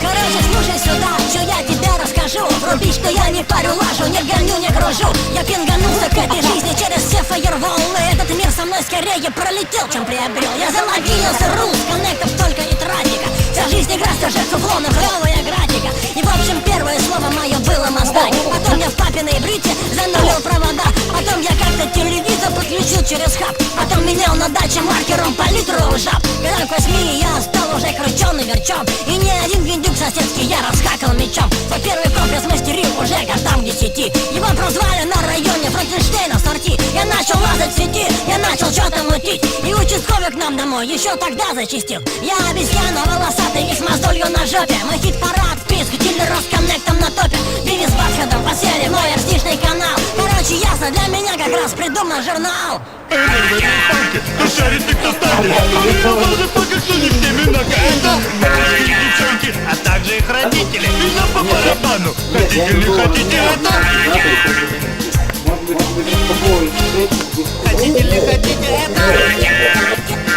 Короче, слушай сюда, что я тебе расскажу. Вруби, что я не парю, лажу, не гоню, не гружу. Я пинганулся к этой жизни через все фаерволы. Этот мир со мной скорее пролетел, чем приобрел. Я залогинился, рус, коннектов только и трафика. Вся жизнь игра, стажер, фуфлонов, клевая графика. И в общем первое слово мое было Маздай. Потом я в папиной брите занулил провода. Потом я как-то телевизор подключил через хаб. Потом менял на даче маркером палитру жаб. Когда к 8 я стал уже крученый верчом. И ни один виндюк соседский я расхакал мечом. Свой первый комплекс мастерил уже годам к 10. Его прозвали на районе Франкенштейна в сорти. Я начал лазать в сети, я начал что-то мутить. И участковый к нам домой еще тогда зачистил. Я обезьяна волосатый и с мозолью на жопе. Мой хит-парад, писк, дилер Росконнектом на топе. Бивис с Батхедом посели мой артишный канал. Короче, ясно, для меня как раз придуман журнал. Шарит ты кто станет. Кто не всеми нога. Это мальчики и девчонки, а также их родители. И нам по барабану. Хотите ли хотите это? Хотите ли хотите это?